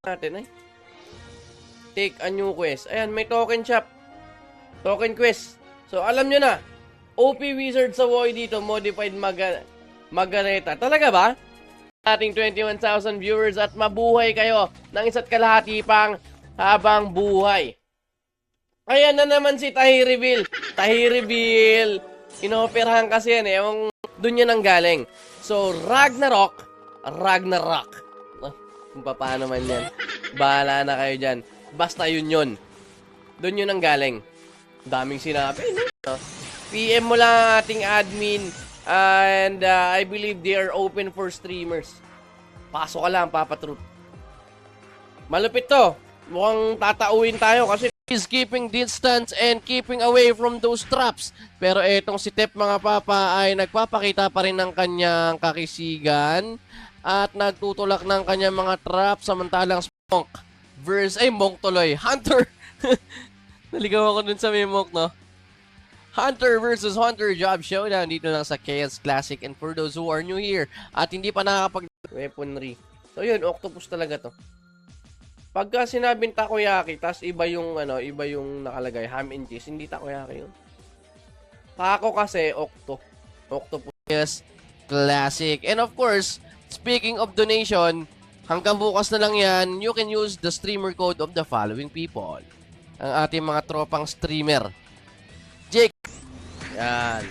Natin ay. Take a new quest. Ayan, may token shop. Token quest. So, alam nyo na. OP Wizard sa Woy dito. Modified Margareta. Talaga ba? Ating 21,000 viewers at mabuhay kayo ng isa't kalahati pang habang buhay. Ayan na naman si Tahiriville. Tahiriville. Inoperahan kasi yan eh. Yung dun yan ang galing. So, Ragnarok. Kung paano man yan. Bahala na kayo dyan. Basta yun. Doon yun ang galing. Daming sinabi. No? PM mo lang ang ating admin. And I believe they are open for streamers. Pasok ka lang, Papa Truth. Malupit to. Mukhang tatauin tayo kasi is keeping distance and keeping away from those traps. Pero etong si Tep mga papa ay nagpapakita pa rin ng kanyang kakisigan at nagtutulak ng kanyang mga trap samantalang Monk versus Monk tuloy. Hunter. Naligaw ako dun sa may Monk, no? Hunter versus Hunter Job Showdown dito lang sa Chaos Classic. And for those who are new here at hindi pa nakakapag-weaponry. So yun, octopus talaga to. Pagka sinabing takoyaki, tas iba yung nakalagay, ham and cheese, hindi takoyaki yun. Tako kasi, octopus classic. And of course, speaking of donation, hanggang bukas na lang yan, you can use the streamer code of the following people. Ang ating mga tropang streamer. Jake. Yan.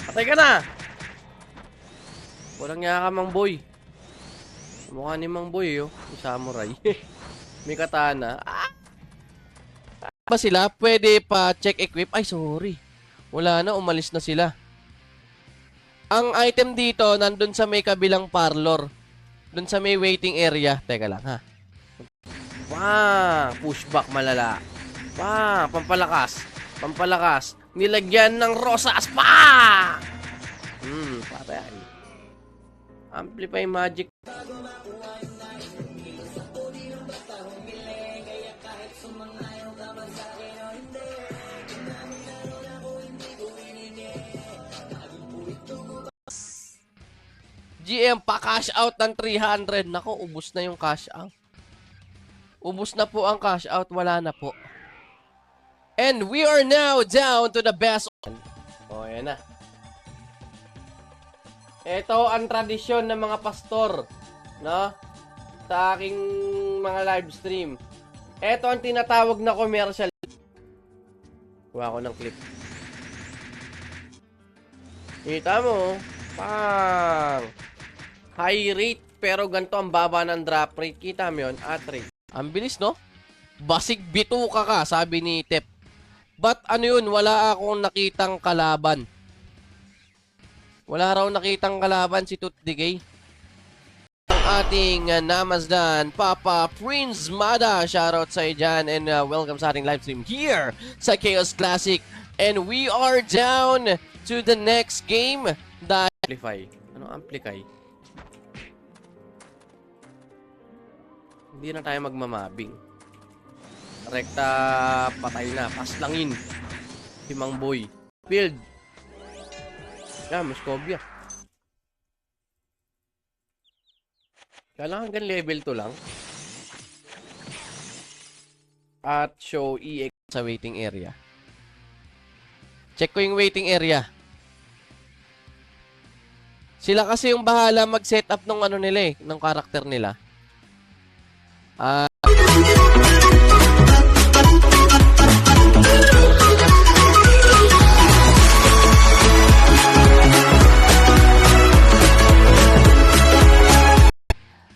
Patay ka na. Walang nga ka, Mang Boy. Mukha ni Mang Boy, yung samurai. May katana. Ba sila? Pwede pa check equip? Ay, sorry. Wala na, umalis na sila. Ang item dito, nandun sa may kabilang parlor. Dun sa may waiting area. Teka lang, ha. Pushback malala. Pampalakas. Nilagyan ng rosas. Patay. Amplify magic. GM pa cash out ng 300. Nako, ubos na yung cash out. Ubos na po ang cash out. Wala na po. And we are now down to the best. Oh, yan na. Ito ang tradisyon ng mga pastor, no? Sa aking mga live stream. Ito ang tinatawag na commercial. Kuha ko ng clip. Kita mo, high rate, pero ganito ang baba ng drop rate. Kita mo yun, at rate. Ang bilis, no? Basig bituka ka, sabi ni Tep. But ano yun, wala akong nakitang kalaban. Wala raw nakitang kalaban si Tooth Decay. Ang ating Namasdan, Papa Prince Mada. Shoutout sa dyan and welcome sa ating live stream here sa Chaos Classic. And we are down to the next game. Amplify. Ano amplify? Hindi na tayo magmamabing. Rekta, patay na. Paslangin. Si Mang Boy. Field. Muscovia. Kailangan hanggang level 2 lang. At show EX sa waiting area. Check ko yung waiting area. Sila kasi yung bahala mag-set up ng ano nila ng karakter nila.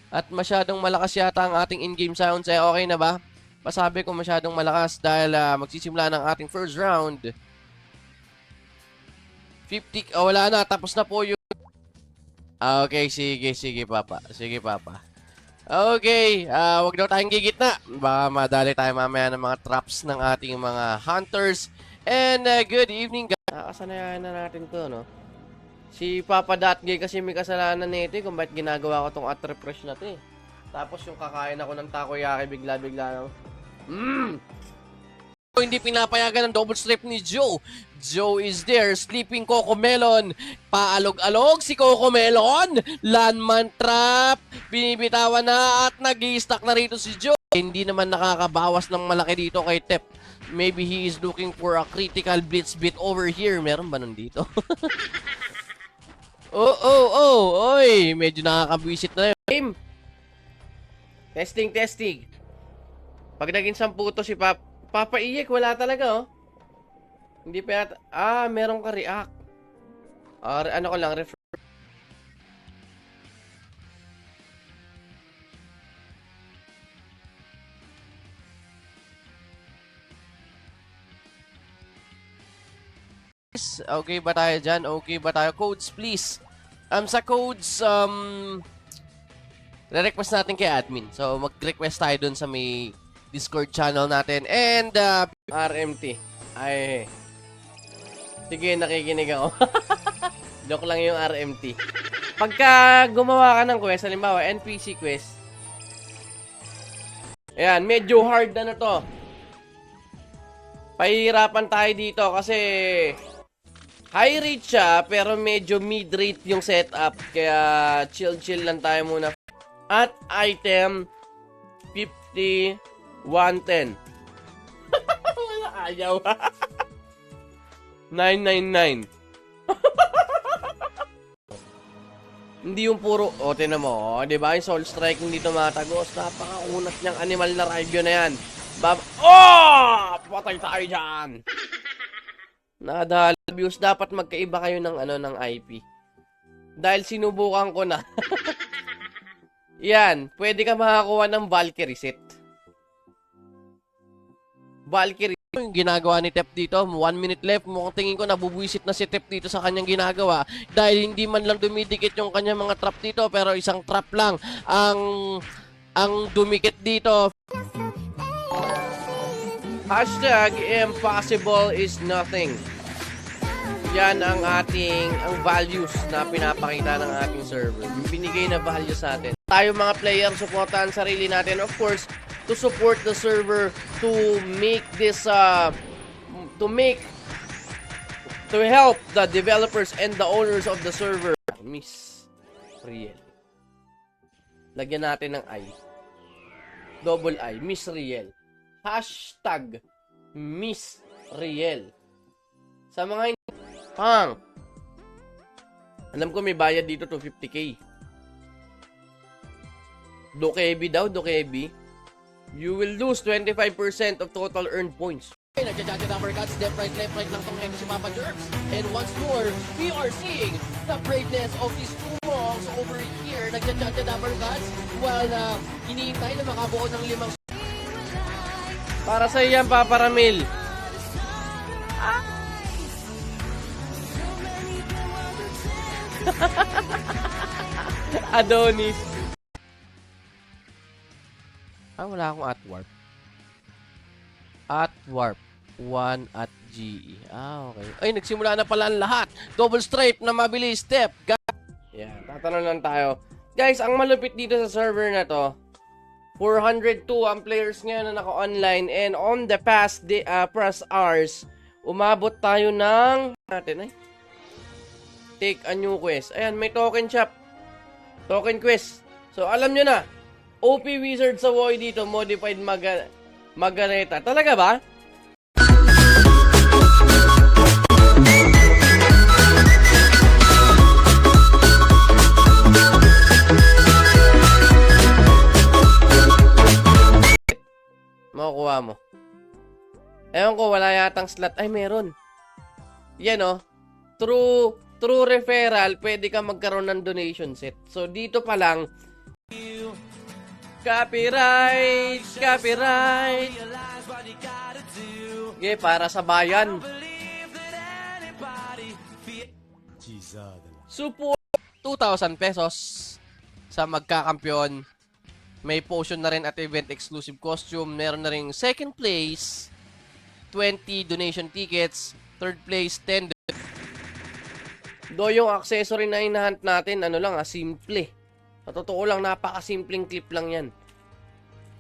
At masyadong malakas yata ang ating in-game sounds. Okay na ba? Pasabi ko masyadong malakas dahil magsisimula ng ating first round. 50, wala na. Tapos na po yung... Okay, sige papa. Okay, wag daw tayong gigit na. Baka madali tayo mamaya ng mga traps ng ating mga hunters. And good evening guys. Nakasanayan na natin to, no? Si Papa Datgay kasi may kasalanan nito kung bakit ginagawa ko tong at refresh na to eh. Tapos yung kakain ako ng takoyaki bigla-bigla lang. Hindi pinapayagan ng double strip ni Joe. Joe is there, sleeping Cocomelon. Paalog-alog si Cocomelon. Landman trap. Binibitawan na at nag-i-stack na rito si Joe. Hindi naman nakakabawas ng malaki dito kay Tep. Maybe he is looking for a critical blitz bit over here. Meron ba nun dito? Oy, medyo nakakabwisit na yun. Game. Testing. Pag naging 10 to si Papa Iyek, wala talaga, oh. Hindi pa yata. Meron ka react. Ano ko lang, refer. Okay ba tayo dyan? Okay ba tayo? Codes, please. Sa codes, re-request natin kay admin. So, mag-request tayo dun sa may Discord channel natin. And, RMT. Ay. Sige, nakikinig ako. Joke lang yung RMT. Pagka gumawa ka ng quest, halimbawa, NPC quest. Ayan, medyo hard na to. Pahihirapan tayo dito kasi high rate siya, pero medyo mid-rate yung setup. Kaya chill lang tayo muna. At item 50, 110. Wala, ayaw. 999. Hindi yung puro, tinan mo, di ba? Yung Soul Strike hindi tumatagos. Napakaunat niyang animal na review na yan. Patay tayo dyan. Nakadahal views, dapat magkaiba kayo ng ng IP. Dahil sinubukan ko na. Yan, pwede ka makakuha ng Valkyrie set. Valkyrie. Yung ginagawa ni Tep dito, 1 minute left, mukhang tingin ko nabubuisit na si Tep dito sa kanyang ginagawa dahil hindi man lang dumidikit yung kanyang mga trap dito, pero isang trap lang ang dumikit dito. Hashtag impossible is nothing. Yan ang values na pinapakita ng ating server. Yung binigay na value sa atin. Tayo mga player, supportahan sarili natin. Of course, to support the server, to make this, to help the developers and the owners of the server. Miss Riel. Lagyan natin ng I. Double I. Miss Riel. Hashtag Miss Riel. Sa mga alam ko may bayad dito to 50k. Dokebi daw, Dokebi. You will lose 25% of total earned points. Nagja-judge number cuts, left right lang tong si Papa Jerks. And once more, we are seeing the braveness of these two monks over here. Nagja-judge number cuts while hinihintay na makabuo ng 5. Para sa iyan, Papa Ramil. Adonis. Wala akong at warp. At warp 1 at GE. Okay. Ay, nagsimula na pala ang lahat. Double stripe na mabilis step. Yan, tatanong lang tayo. Guys, ang malupit dito sa server na to, 402 ang players ngayon na naka-online, and on the past hours, umabot tayo ng take a new quest. Ayan, may token shop. Token quest. So, alam nyo na, OP Wizard sa WoE dito, modified Margareta. Talaga ba? Makukuha mo. Ewan ko, wala yatang slot. Ay, meron. Yan, oh. True referral, pwede ka magkaroon ng donation set. So, dito pa lang, copyright. Okay, para sa bayan. Support 2,000 pesos sa magkakampiyon. May potion na rin at event exclusive costume. Meron na rin second place, 20 donation tickets. Third place, 10. Do yung accessory na inahunt natin, simple. Sa totoo lang, napakasimpleng clip lang yan.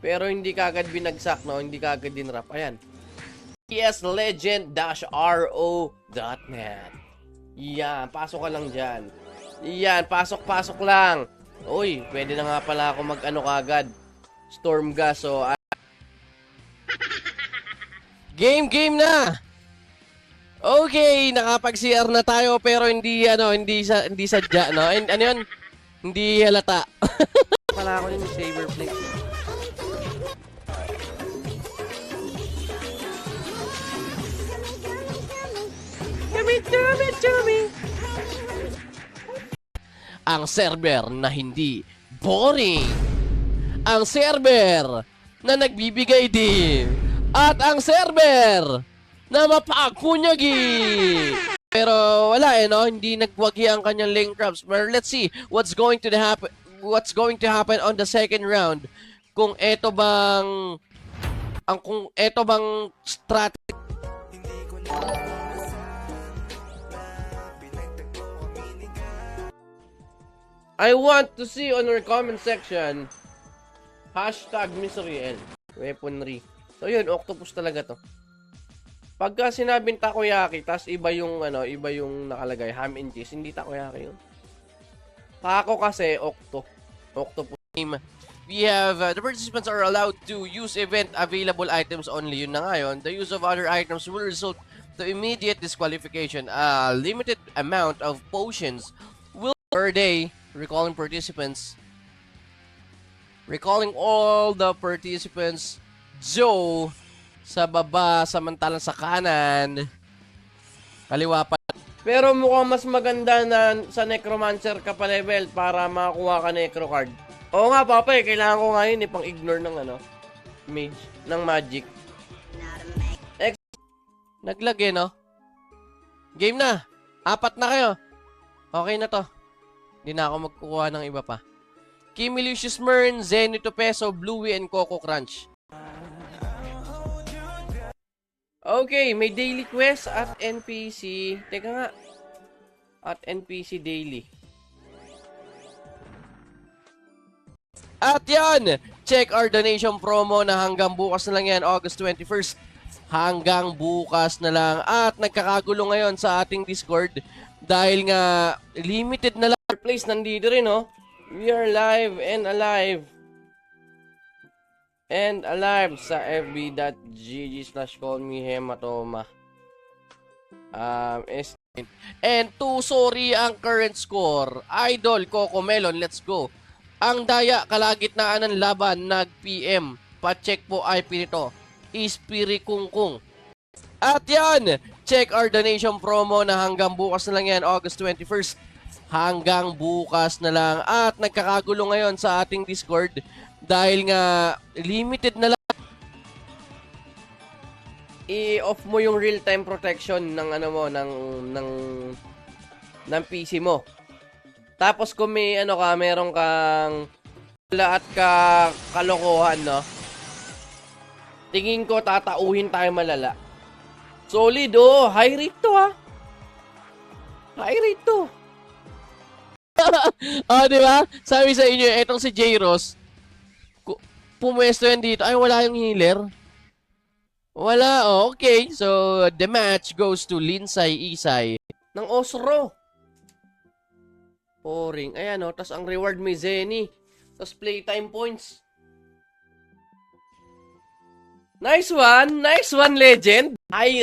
Pero hindi kagad binagsak, no? Hindi kagad dinrap. Ayan. pslegend-ro.net. Yan, pasok ka lang dyan. Yan, pasok lang. Uy, pwede na nga pala ako mag-ano kagad. Storm gas, so... Game na! Okay, nakapag-CR na tayo pero hindi sadya, no? Ano yun? Hindi halata. Pala ako yung saber plate. Chummy. Ang server na hindi boring. Ang server na nagbibigay din. At ang server na mapagpunyagi. Pero wala no, hindi nagwagi ang kanyang lane crabs. But let's see what's going to happen on the second round. Kung eto bang strategy. I want to see on our comment section #MiseryL weaponry. So yun, octopus talaga to. Pagka sinabing takoyaki, tas iba yung nakalagay, ham and cheese, hindi takoyaki yun. Tako kasi, octopus. We have, the participants are allowed to use event available items only. Yun na nga yun. The use of other items will result to immediate disqualification. A limited amount of potions will per day, recalling all the participants, Joe, sa baba, samantalang sa kanan, kaliwa pa. Pero mukhang mas maganda na sa Necromancer ka pa level para makakuha ka Necro card. Oo nga, papa, kailangan ko nga yun pang-ignore ng mage, ng magic. Naglag no? Game na! 4 na kayo. Okay na to. Hindi na ako magkukuha ng iba pa. Kimilicious Mern, Zenito Peso, Bluey, and Coco Crunch. Okay, may daily quest at NPC. Teka nga. At NPC daily. At yan! Check our donation promo na hanggang bukas na lang yan, August 21st. Hanggang bukas na lang. At nagkakagulo ngayon sa ating Discord dahil nga limited na lang. Place nandito rin, no? We are live and alive. And alive sa fb.gg/callmehematoma. And sorry ang current score. Idol, Coco Melon, let's go. Ang daya, kalagitnaan ng laban, nag-PM. Pa-check po IP nito. Ispiri Kungkung. At yan, check our donation promo na hanggang bukas na lang yan, August 21st. Hanggang bukas na lang. At nagkakagulo ngayon sa ating Discord dahil nga limited na lang. I-off mo yung real-time protection ng ng PC mo. Tapos kung may meron kang wala at kalokohan, no? Tingin ko tatauhin tayo malala. Solid, high rate to, ha? High rate to. Di ba? Sabi sa inyo, etong si J-Ross, pumwesto yan dito. Ay, wala yung healer. Wala, okay. So, the match goes to Linsay Isay ng Osro. Boring. Ayan, tas ang reward may Zenny. Tas playtime points. Nice one, legend. High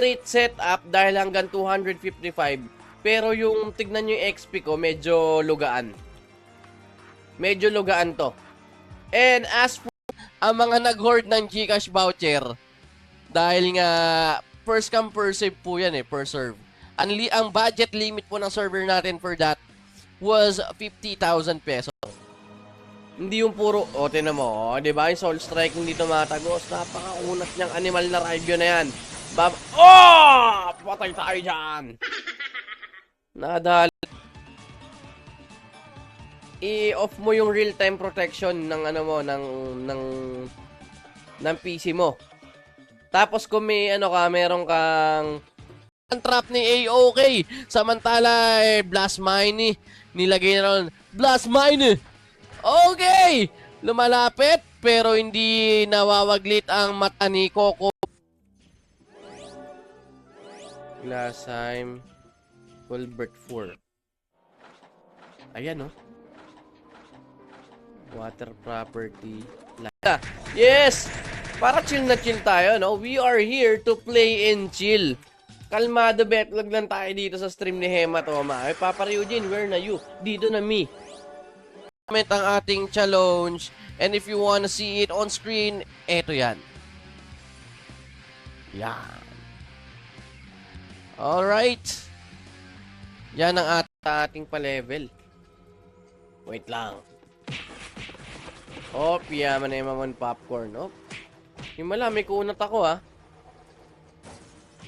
rate setup dahil hanggang 255. Pero yung tignan nyo yung XP ko, medyo lugaan. Medyo lugaan to. And as for ang mga nag-hoard ng Gcash voucher, dahil nga first come first serve po yan per serve. Ang budget limit po ng server natin for that was 50,000 pesos. Hindi yung puro, tinan mo, di ba? Yung Soul Strike hindi tumatagos. Napakaunat niyang animal na review na yan. Patay tayo dyan! Nadal. I-off mo yung real-time protection ng ng PC mo. Tapos kung may meron kang trap ni AOK. Samantala, Blast Mine, nilagay na ron. Blast Mine! Okay! Lumalapit, pero hindi nawawaglit ang mata ni Coco. Glassheim, Colbert 4. Ayan, oh. Water property. Yes! Para chill na chill tayo, no? We are here to play and chill. Kalmado betlog lang tayo dito sa stream ni Hematoma. Ay, Papa Ryujin, where na you? Dito na me. Comment ang ating challenge. And if you wanna see it on screen, eto yan. Yan. Alright. Yan ang ating pa-level. Wait lang. Oh, piyaman na yung popcorn. Oh. Himala, may kunat ako, ha.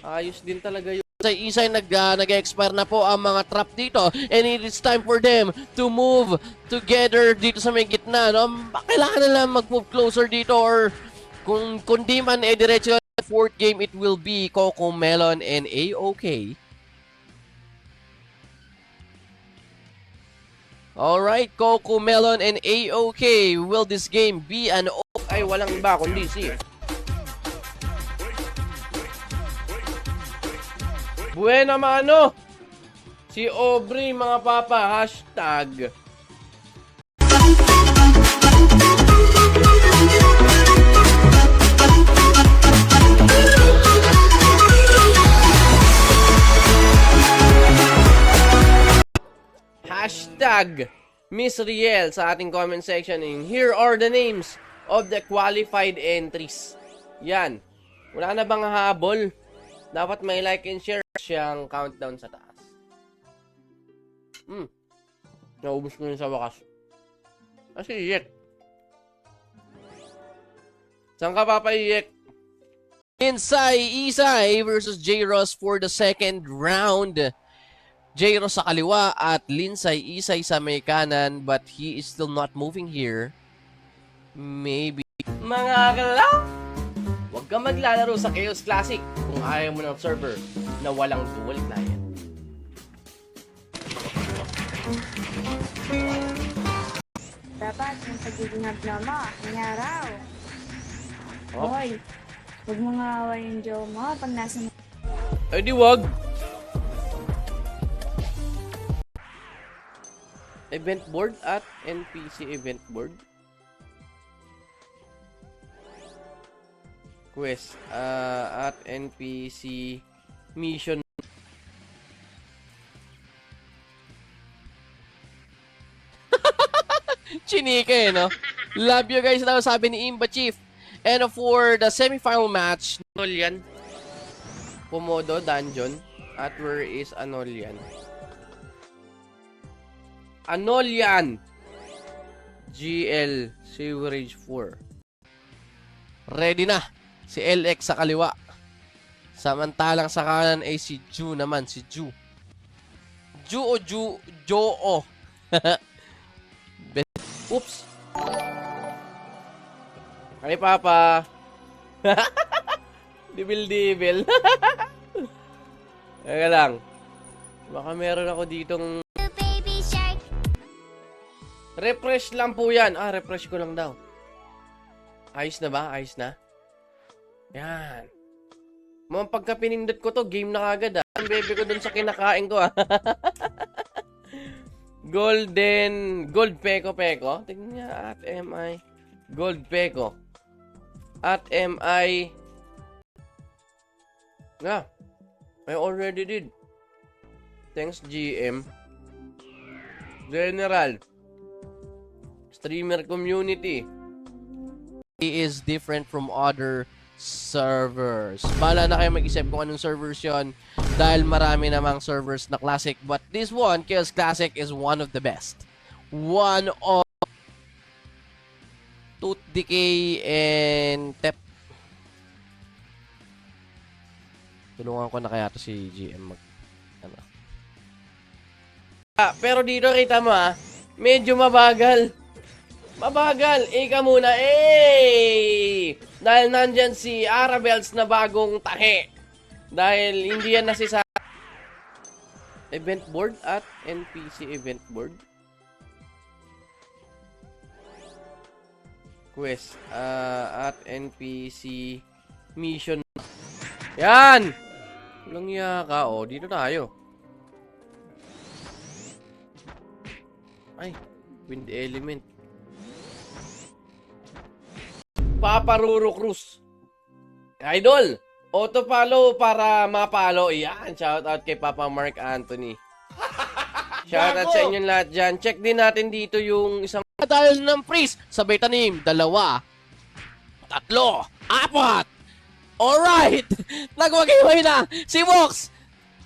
Ayos din talaga yun. Isay nag-expire na po ang mga trap dito. And it is time for them to move together dito sa may gitna. No? Kailangan na lang mag-move closer dito. Or kung di man, diretso. Fourth game, it will be CoComelon and A-OK. Alright, CoComelon and A-OK. Will this game be an off? Ay, walang iba kundi si Buena mano! Si Aubrey, mga papa. Hashtag. Hashtag Miss Riel sa ating comment section. And here are the names of the qualified entries. Yan. Wala na bang habol? Dapat may like and share siyang countdown sa taas. Naubos ko yun sa wakas. Kasi Yek. Saan ka papaiyak? Isay versus J-Ross for the second round. J-Ross sa kaliwa at Linsay Isay sa may kanan, but he is still not moving here. Maybe. Mga kalaw! Huwag kang maglalaro sa Chaos Classic kung ayaw mo ng server na walang dual client. Dapat yung pagiging abnormal, ang araw. Oh. Hoy, huwag mo nga awa yung Joe mo pag nasa... Ay di wag! Event board at NPC event board. Quest at NPC mission. Chinika eh, no? Love you guys daw, sabi ni Imba Chief. And for the semi-final match, Anolian, Komodo Dungeon, at where is Anolian? Anolian GL Sewerage 4. Ready na si LX sa kaliwa. Samantalang sa kanan ay si Ju naman, si Ju. Ju o Ju, Jo o. Oops. Ay papa. Dibil-dibil. Teka lang. Baka meron ako ditong refresh lang po yan. Refresh ko lang daw. Ayos na ba? Ayos na? Yan. Mga pagka pinindot ko to, game na kagad ah. Ang bebe ko dun sa kinakain ko ah. Gold peko. Tignan niya at MI. Gold peko. At MI. Nga. I already did. Thanks GM. General. Streamer community is different from other servers. Bala na kayo mag-isip kung anong servers yon dahil marami namang servers na classic, but this one, Chaos Classic, is one of the best. One of Tooth Decay and Tep. Tulungan ko na kaya to si GM mag ano. Pero dito kita mo medyo mabagal. Mabagal, ka muna, Dahil nandyan si Arabels na bagong tahe. Dahil hindi yan nasi sa event board at NPC event board. Quest at NPC mission. Yan! Walang iya ka. O, dito tayo. Ay, wind element. Paparuro Cruz. Idol, auto-follow para mapalo. Yan, shoutout kay Papa Mark Anthony. Shoutout sa inyong lahat dyan. Check din natin dito yung isang tayo ng freeze. Sabay tanim, 2, 3, 4. Alright! Nagwagay na si Vox.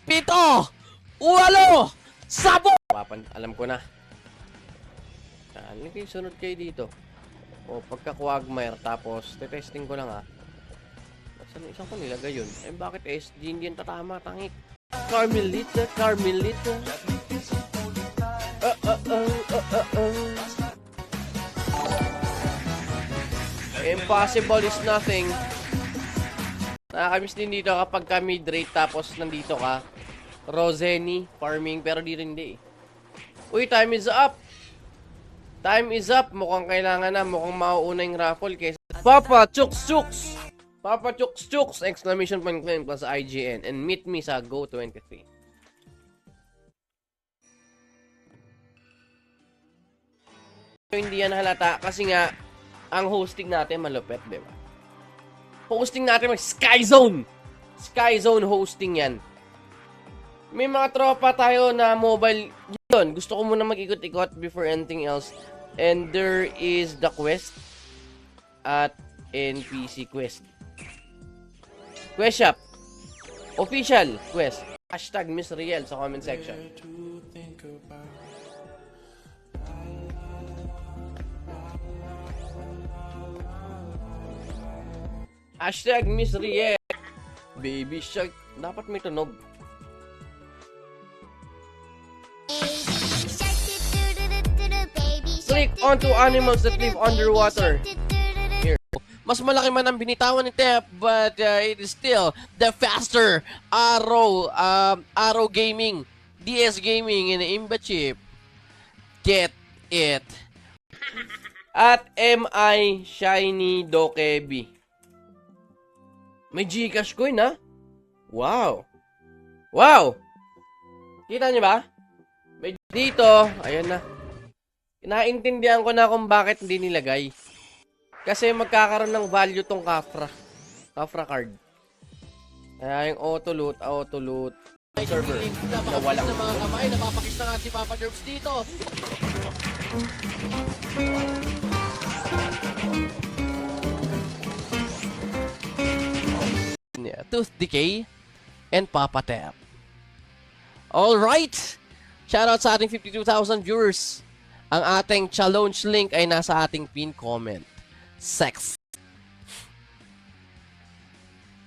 7, 8, 10. Alam ko na. Ano kayo, sunod kayo dito. O, pagka-quagmire, tapos, testing ko lang saan isang ko nilagay yun? Eh, bakit SG hindi yan tatama, tangik? Carmelita. Impossible is nothing. Nakakamiss din dito kapag ka mid-rate tapos nandito ka. Roseni, farming, pero di rin di. Uy, time is up! Time is up. Mukhang kailangan na. Mukhang mauuna yung raffle kaysa Papa Chuks! Papa Chuks! Exclamation point claim plus IGN. And meet me sa Go23. Hindi yan halata kasi nga ang hosting natin malupit, di ba? Hosting natin may Skyzone! Skyzone hosting yan. May mga tropa tayo na mobile. Yun, gusto ko muna mag-ikot-ikot before anything else. And there is the quest at NPC quest. Quest shop. Official quest. Hashtag Miss Riel sa comment section. Hashtag Miss Riel. Baby Shark. Dapat may tunog. Click onto animals that live underwater. Here. Mas malaki man ang binitawan ni Tep, but it is still the faster Arrow Gaming, DS Gaming, and Imba Chip. Get it. At MI Shiny Dokebi. May Gcash coin, ha? Wow. Wow! Kita niyo ba? May dito. Ayan na. Naintindihan ko na kung bakit hindi nilagay. Kasi magkakaroon ng value tong Kafra. Kafra card. Kaya yung auto-loot. Server. Na walang mga kamay. Napapakita nga si Papa Jerks dito. Tooth Decay and Papa Tap. Alright! Shoutout sa ating 52,000 viewers. Ang ating challenge link ay nasa ating pin comment. Sex.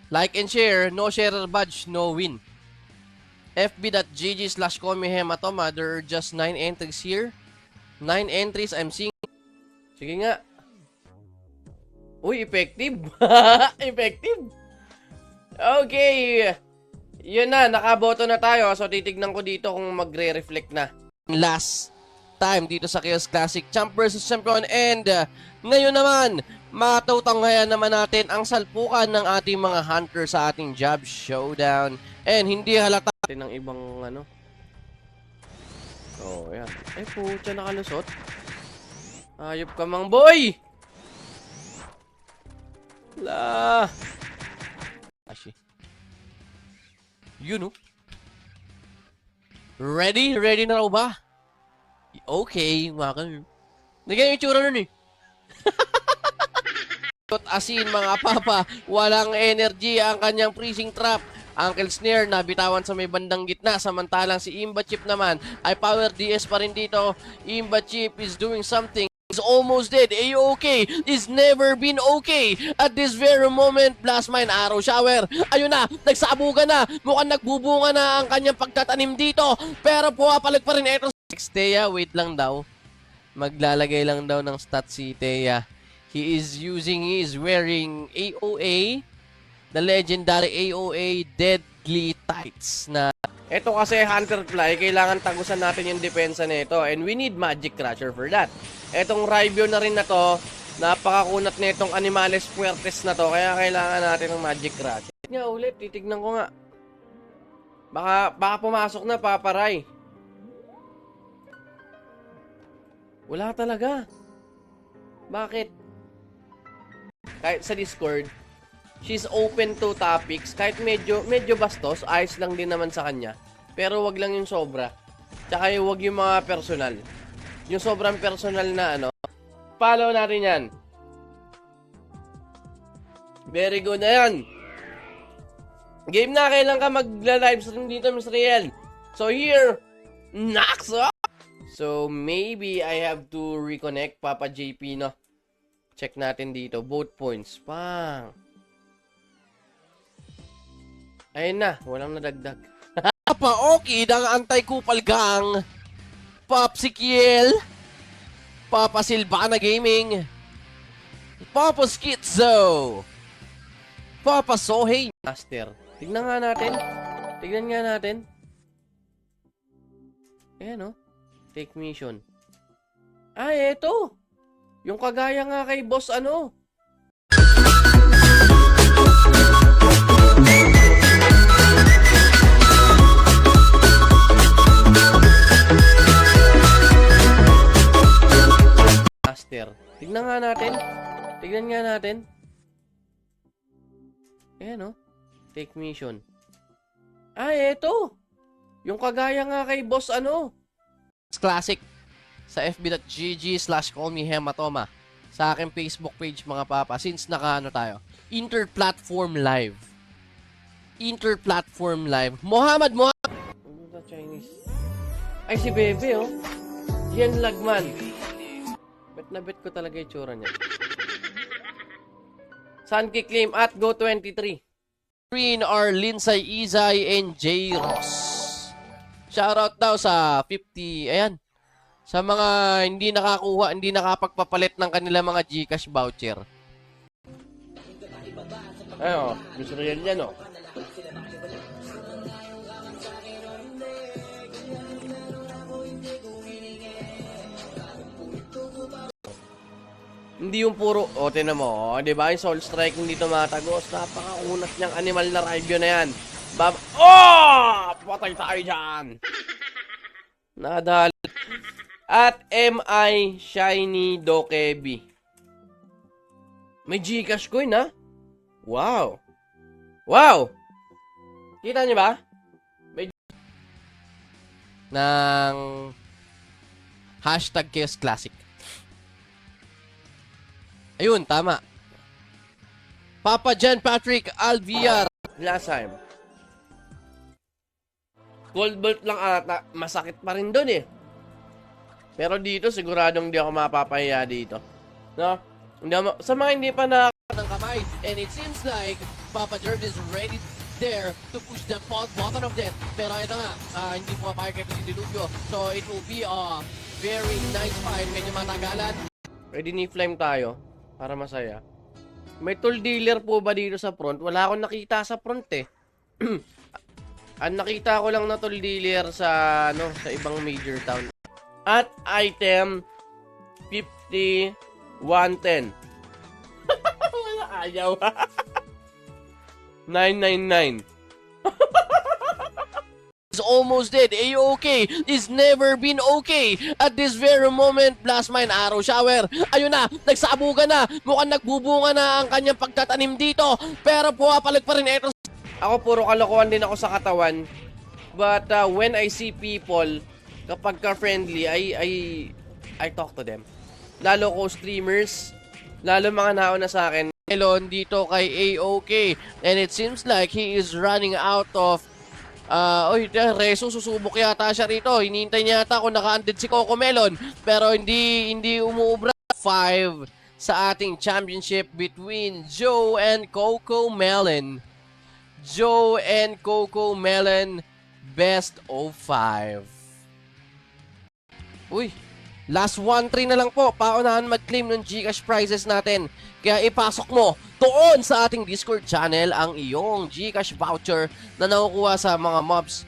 Like and share. No sharer badge, no win. fb.gg/komihematoma. There are just 9 entries here. 9 entries I'm seeing. Sige nga. Uy, effective. Effective. Okay. Yun na, nakaboto na tayo. So, titignan ko dito kung magre-reflect na. Last time dito sa Chaos Classic, Champ vs. Champion. And ngayon naman, matutunghayan naman natin ang salpukan ng ating mga hunter sa ating job showdown. And hindi halata natin ng ibang ano. Oh, yan. Ay, putya, nakalusot. Ayop ka mang boy! La. Ashi. Yun, oh. Ready? Ready na raw ba? Okay, mga kanil. Nagyan yung tsura nun eh. Asin mga papa, walang energy ang kanyang freezing trap. Uncle Snare nabitawan sa may bandang gitna, samantalang si Imba Chip naman ay power DS pa rin dito. Imba Chip is doing something. Is almost dead. A-OK is never been okay. At this very moment, Blast Mine, Arrow Shower. Ayun na, nagsabugan na. Mukhang nagbubunga na ang kanyang pagtatanim dito. Pero puwapalag pa rin ito. Teya, wait lang daw. Maglalagay lang daw ng stat si Teya. He is wearing AOA. The legendary AOA Deadly Tights na ito kasi Hunter Fly, kailangan tagusan natin yung depensa nito and we need Magic Crusher for that. Etong Rybio na rin na to, napakakunat na itong Animales Fuertes na to, kaya kailangan natin ng Magic Crusher. Nga ulit, titignan ko nga. Baka pumasok na, paparay. Wala talaga. Bakit? Kahit sa Discord, she's open to topics. Kahit medyo bastos, ayos lang din naman sa kanya. Pero wag lang yung sobra. Tsaka wag yung mga personal. Yung sobrang personal na ano. Follow natin yan. Very good na yan. Game na, kailan ka magla-live stream dito, Mr. Riel? So here, knocks up! So maybe I have to reconnect, Papa JP, no? Check natin dito. Both points. Pang. Ayun na. Walang nadagdag. Papa Oki ng anti-kupal gang. Popsicle. Papa Silvana Gaming. Papa Schizo. Papa Sohei Master. Tignan nga natin. Tignan nga natin. Ayan, no? Take mission. Ah, eto. Yung kagaya nga kay boss ano. Master. Tignan nga natin. Tignan nga natin. Ayan, no? Take mission. Ah, eto. Yung kagaya nga kay boss ano. Classic. Sa fb.gg/callmehematoma. Sa aking Facebook page, mga papa. Since naka-ano tayo. Interplatform live. Interplatform live. Muhammad. Chinese. Ay, si Bebe, oh. Yan Lagman. Bet na bet ko talaga yung tsura niya. Sunky Claim at Go23. Green are Linsay Izay and J. Ross. Shoutout daw sa 50. Ayan. Sa mga hindi nakakuha, hindi nakapagpapalit ng kanila mga GCash voucher. Ayun, gusto rin yan, no? Hindi yung puro, tinan mo, di ba? Yung Soul Strike hindi tumatagos. Napakaunat niyang animal na review na yan. Patay tayo dyan! Nadal. At MI Shiny Dokebi. May Gcash coin, ha? Wow! Wow! Kita niyo ba? May ng hashtag Chaos Classic. Ayun, tama. Papa John Patrick Alviar. Last time. Cold Bolt lang ata. Masakit pa rin dun eh. Pero dito, siguradong di ako mapapahiya dito. No? Sa mga hindi pa ng kamay. And it seems like Papa George is ready there to push the fault button of death. Pero ito nga, hindi po mapahir kay Diluvio. So it will be a very nice fight. Medyo matagalan. Ready ni Flame tayo. Para masaya. May tool dealer po ba dito sa front? Wala akong nakita sa front eh. Ang nakita ko lang na tool dealer sa ibang major town. At item 50-110. Wala ayaw. 999. Is almost dead. A-OK is never been okay. At this very moment, Blast Mine Arrow Shower. Ayun na, nagsabugan na. Mukhang nagbubunga na ang kanyang pagtatanim dito. Pero puwapalag pa rin ito. Ako puro kalokohan din ako sa katawan. But when I see people, kapag ka-friendly, I talk to them. Lalo ko streamers, lalo mga nauna sa akin. Elon dito kay A-OK. And it seems like he is running out of Reso, susubok yata siya rito. Hinihintay niya yata kung naka-undead si Coco Melon. Pero hindi umuubra. 5 sa ating championship between Joe and Coco Melon. Joe and Coco Melon, best of 5. Uy, last 1-3 na lang po. Paunahan mag-claim ng Gcash prizes natin. Kaya ipasok mo doon sa ating Discord channel ang iyong Gcash voucher na nakukuha sa mga mobs